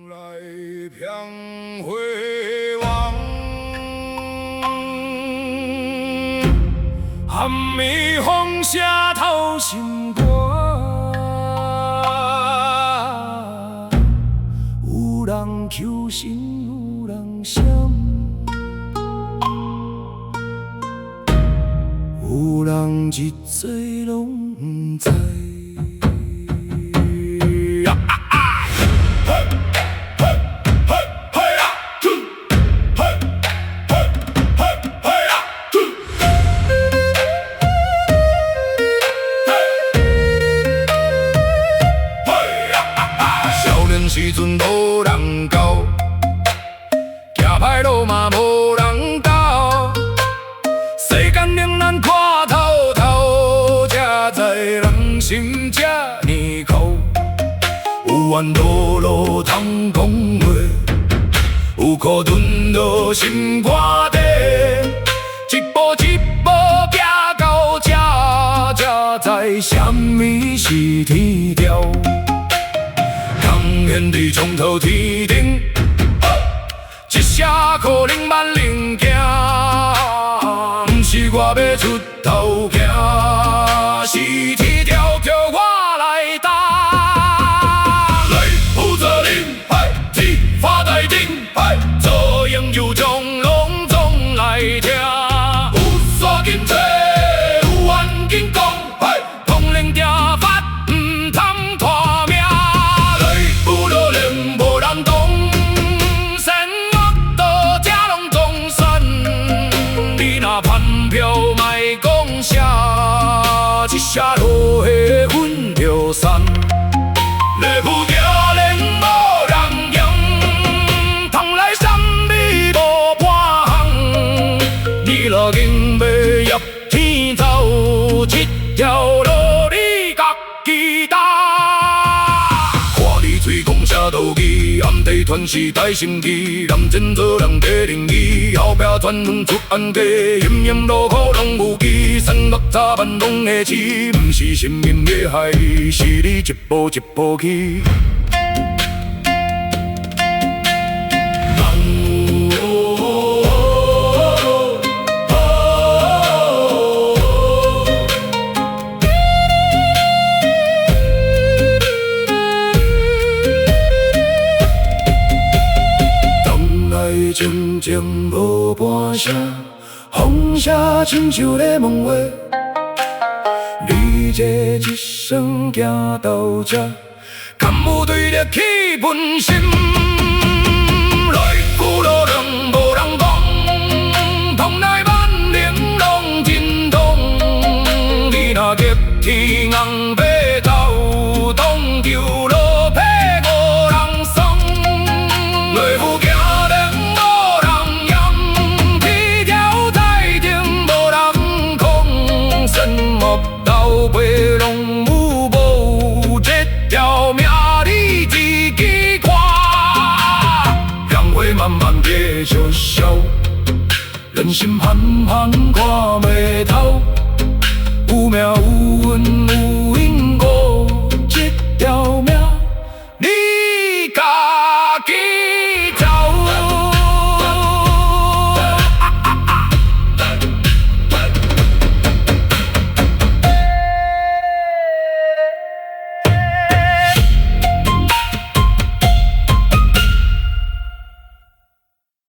来飘回望，含蜜红霞透心肝。有人求神，有人闪，有人一切拢不知。时阵无人教，行歹路嘛无人教。世间令咱看透透，才知人心这呢苦。有弯路路通讲话，有苦吞落心肝底。一步一步行到这，才知什么是天条。天地从头天顶，一声可能万人惊。不是我要出头行，是天条叫我来担。来负责任，天发大顶，做应有种拢总来听。有山紧找，有冤紧讲，统领定法，唔通拖命。票卖讲啥，一下落下阮就散。内部条连无人赢，通来什么无半项。你若硬要入天走，这条路你家己担。看你嘴讲啥道义，暗地传是大心机，男前做人地灵异，后壁专门出案假，炎炎路苦拢有记，山岳早晚拢会试，不是生命的害，是你一步一步去。静静无半声，风声亲像咧问话。你这一生行到这，敢有对得起本心？来古路人无人讲，通来万灵拢真通。你若逆天红白头，当球路配无人送。内府行到尾拢有无，这条命你自己看。让花慢慢变笑笑，人心憨憨看袂